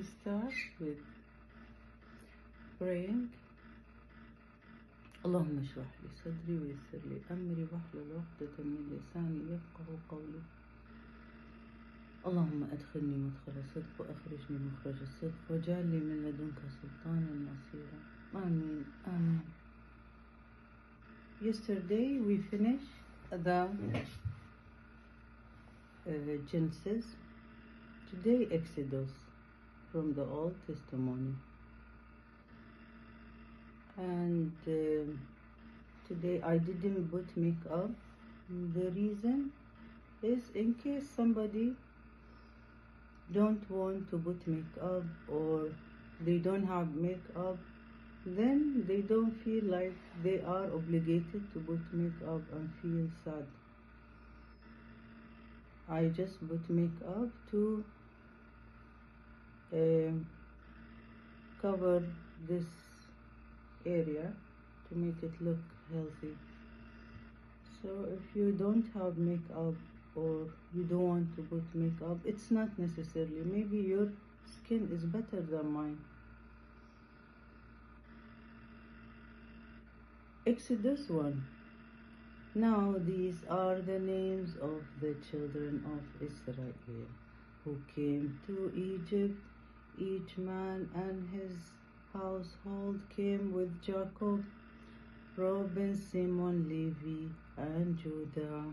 start with praying. اللهم اشرح لي صدري ويسر لي أمري واحلل عقدة من لساني يفقه قولي. اللهم أدخلني مدخل الصدق وأخرجني مخرج الصدق واجعل لي من لدنك سلطانا نصيرا. آمين آمين. Yesterday we finished the Genesis. Today Exodus from the Old Testimony. And today I didn't put makeup. The reason is in case somebody don't want to put makeup or they don't have makeup, then they don't feel like they are obligated to put makeup and feel sad. I just put makeup to cover this area to make it look healthy. So if you don't have makeup or you don't want to put makeup, it's not necessarily. Maybe your skin is better than mine. Exodus 1. Now these are the names of the children of Israel who came to Egypt. Each man and his household came with Jacob, Reuben, Simon, Levi, and Judah,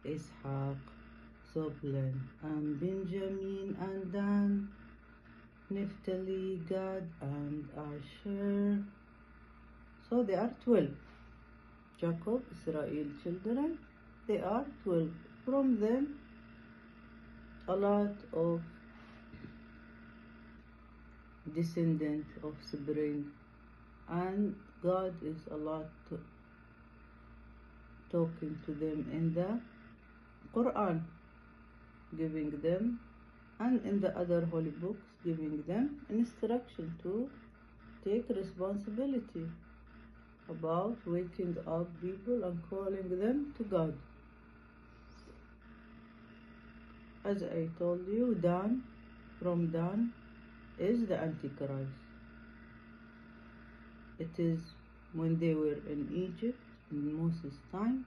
Ishaq, Zebulun, and Benjamin, and Dan, Naphtali, Gad, and Asher. So they are 12. Jacob, Israel children, they are 12. From them, a lot of descendants of spring, and God is a lot talking to them in the Quran, giving them, and in the other holy books, giving them instruction to take responsibility about waking up people and calling them to God. As I told you, Dan, from Dan, is the Antichrist. It is when they were in Egypt in Moses' time,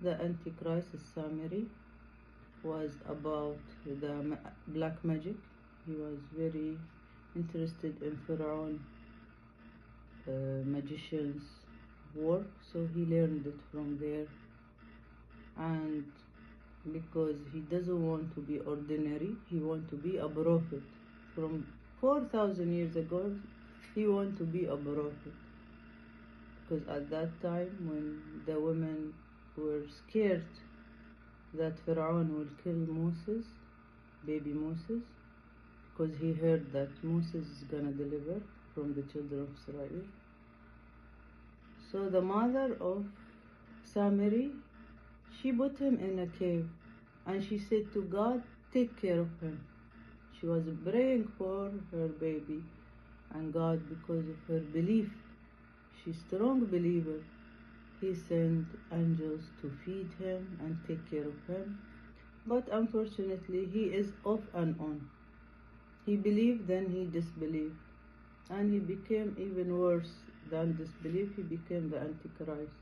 the Antichrist, Samiri, was about the black magic. He was very interested in Pharaoh magician's work, so he learned it from there. And because he doesn't want to be ordinary, he wants to be a prophet. From 4,000 years ago, he wanted to be a prophet. Because at that time, when the women were scared that Pharaoh will kill Moses, baby Moses, because he heard that Moses is going to deliver from the children of Israel. So the mother of Samiri, she put him in a cave, and she said to God, take care of him. She was praying for her baby, and God, because of her belief, she's a strong believer, he sent angels to feed him and take care of him. But unfortunately, he is off and on. He believed, then he disbelieved, and he became even worse than disbelief. He became the Antichrist.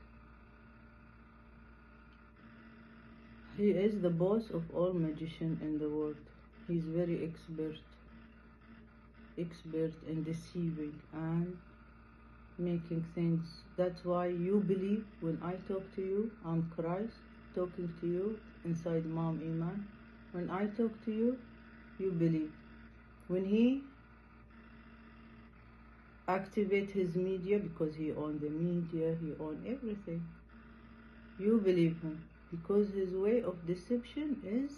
He is the boss of all magicians in the world. He's very expert in deceiving and making things. That's why you believe when I talk to you, I'm Christ talking to you inside Mom Iman. When I talk to you, you believe. When he activate his media, because he own the media, he own everything, you believe him, because his way of deception is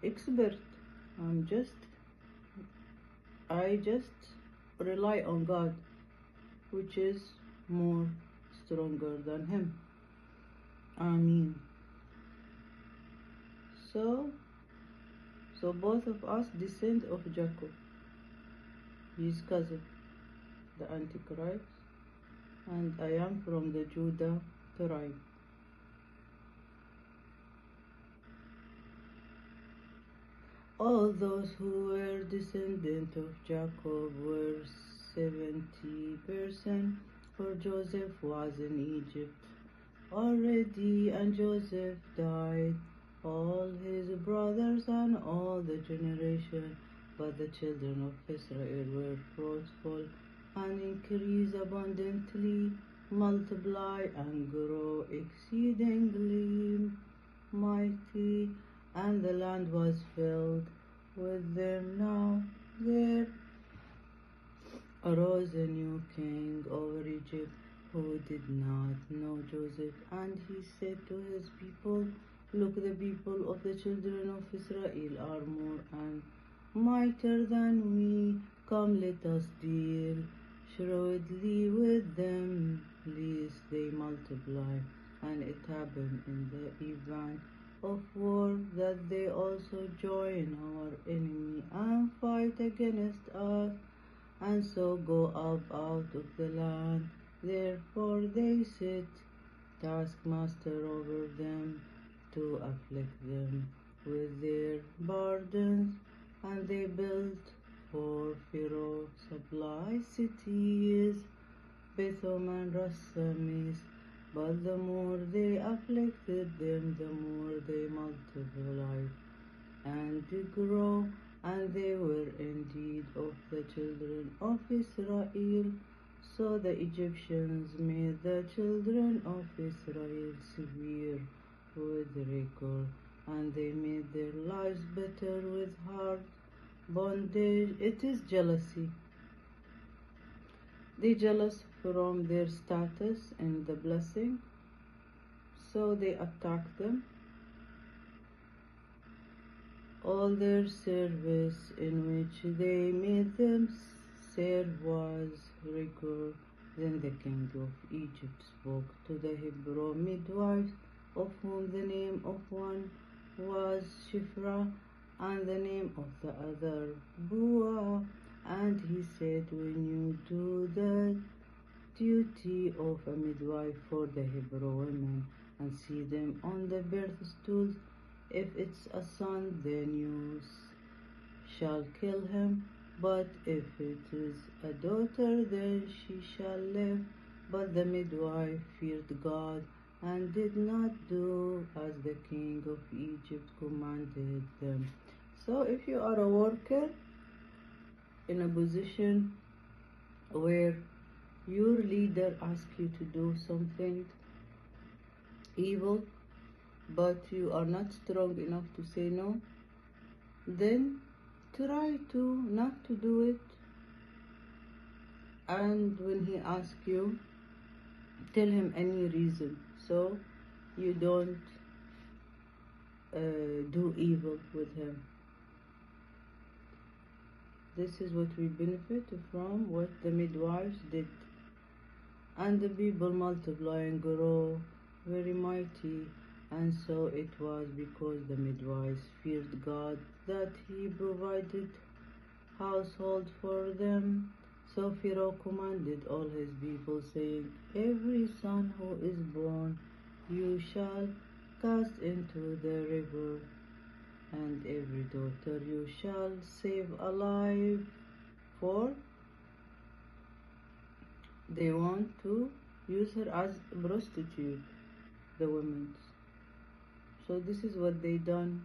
expert. I just rely on God, which is more stronger than him. Amen. So both of us descend of Jacob, his cousin, the Antichrist, and I am from the Judah tribe. All those who were descendants of Jacob were 70%, for Joseph was in Egypt already, and Joseph died, all his brothers and all the generation. But the children of Israel were fruitful and increased abundantly, multiply and grow exceedingly mighty, and the land was filled with them. Now there arose a new king over Egypt who did not know Joseph, and he said to his people, Look, the people of the children of Israel are more and mightier than we. Come, let us deal shrewdly with them, lest they multiply. And it happened in the event of war that they also join our enemy and fight against us, and so go up out of the land. Therefore they set taskmaster over them to afflict them with their burdens, and they built for Pharaoh supply cities, Pithom and Rasamis. But the more they afflicted them, the more they multiplied and grow, and they were indeed of the children of Israel. So the Egyptians made the children of Israel severe with rigor, and they made their lives bitter with hard bondage. It is jealousy. They jealous from their status and the blessing, so they attack them. All their service in which they made them serve was rigor. Then the king of Egypt spoke to the Hebrew midwives, of whom the name of one was Shiphrah, and the name of the other Bua. And he said, When you do the duty of a midwife for the Hebrew women, and see them on the birth stools, if it's a son, then you shall kill him. But if it is a daughter, then she shall live. But the midwife feared God and did not do as the king of Egypt commanded them. So if you are a worker in a position where your leader asks you to do something evil, but you are not strong enough to say no, then try to not to do it. And when he asks you, tell him any reason, so you don't do evil with him. This is what we benefit from, what the midwives did. And the people multiply and grow very mighty. And so it was because the midwives feared God that he provided household for them. So Pharaoh commanded all his people, saying, Every son who is born you shall cast into the river, and every daughter you shall save alive, for they want to use her as a prostitute, the women. So this is what they done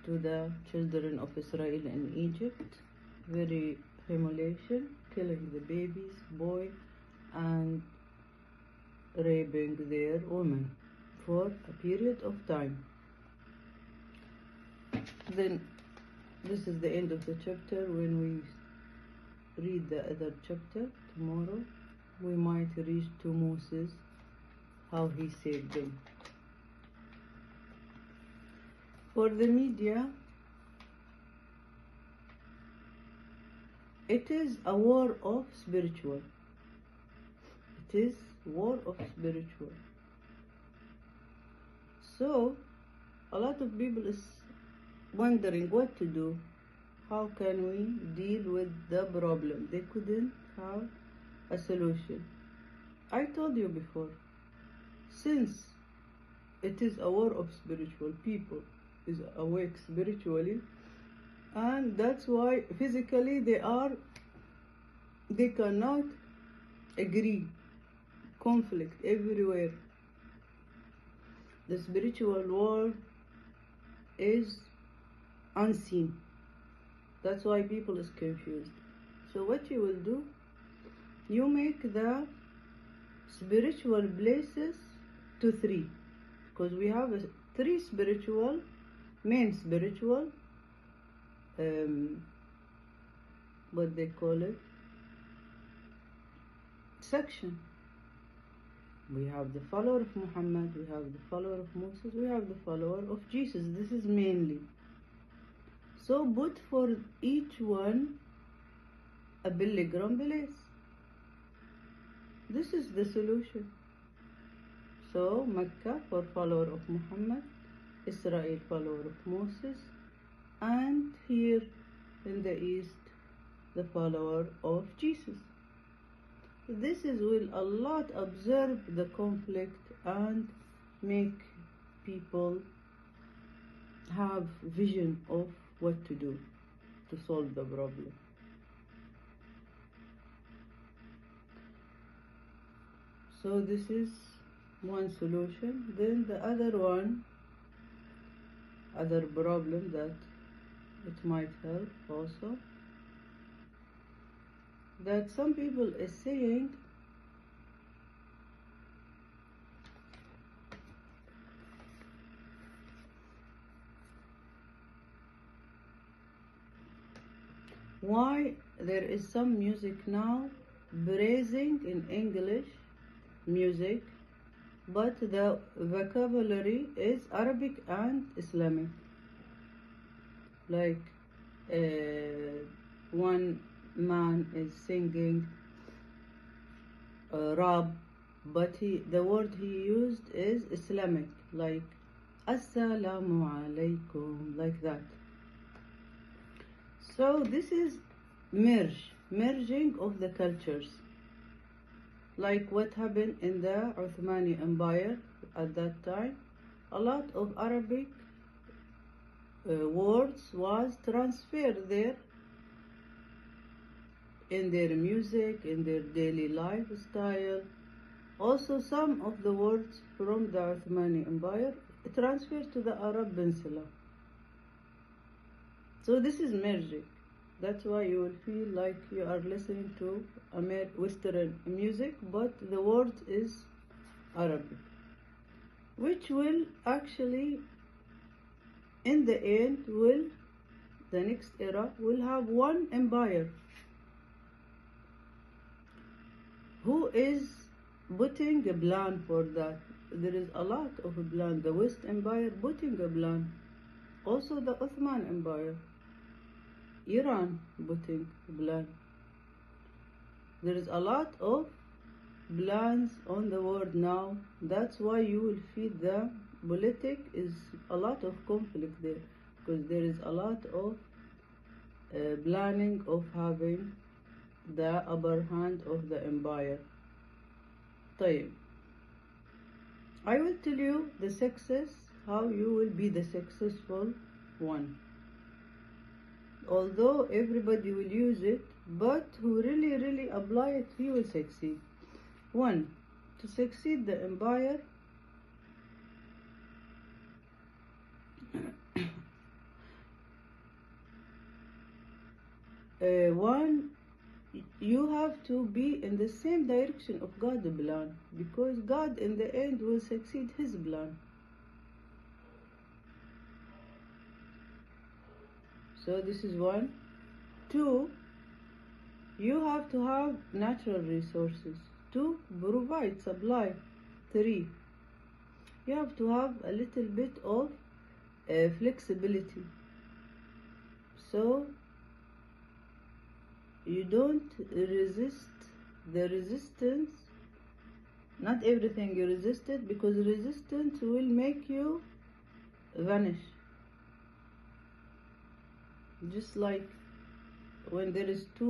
to the children of Israel in Egypt. Very humiliation, killing the babies, boy, and raping their women for a period of time. Then this is the end of the chapter. When we read the other chapter tomorrow, we might reach to Moses, how he saved them. For the media, it is a war of spiritual. It is war of spiritual. So a lot of people is wondering what to do. How can we deal with the problem? They couldn't have a solution. I told you before, since it is a war of spiritual people, is awake spiritually, and that's why physically they cannot agree, conflict everywhere. The spiritual world is unseen. That's why people is confused. So what you will do, you make the spiritual places to 3, because we have 3 spiritual, main spiritual, what they call it, section. We have the follower of Muhammad, we have the follower of Moses, we have the follower of Jesus. This is mainly. So put for each one a pilgrim place. This is the solution. So Mecca for follower of Muhammad, Israel follower of Moses, and here in the east the follower of Jesus. This is will a lot observe the conflict and make people have vision of what to do to solve the problem. So this is one solution. Then the other problem that it might help also, that some people is saying why there is some music now praising in English music, but the vocabulary is Arabic and Islamic. Like one man is singing rap, but the word he used is Islamic, like Assalamu alaikum, like that. So this is merging of the cultures, like what happened in the Ottoman Empire at that time. A lot of Arabic words was transferred there in their music, in their daily lifestyle. Also some of the words from the Ottoman Empire transferred to the Arab Peninsula. So this is merging. That's why you will feel like you are listening to Western music, but the word is Arabic, which will actually, in the end, the next era will have one empire. Who is putting a plan for that? There is a lot of a plan. The West Empire putting a plan. Also the Ottoman Empire. Iran putting a plan. There is a lot of plans on the world now. That's why you will feel the politics is a lot of conflict there, because there is a lot of planning of having the upper hand of the empire. طيب, I will tell you the success, how you will be the successful one. Although everybody will use it, but who really apply it, he will succeed. 1. To succeed the empire, you have to be in the same direction of God's plan, because God in the end will succeed his plan. So this is 1. 2, you have to have natural resources to provide supply. 3, you have to have a little bit of flexibility, so you don't resist the resistance. Not everything you resist it, because resistance will make you vanish. Just like when there is two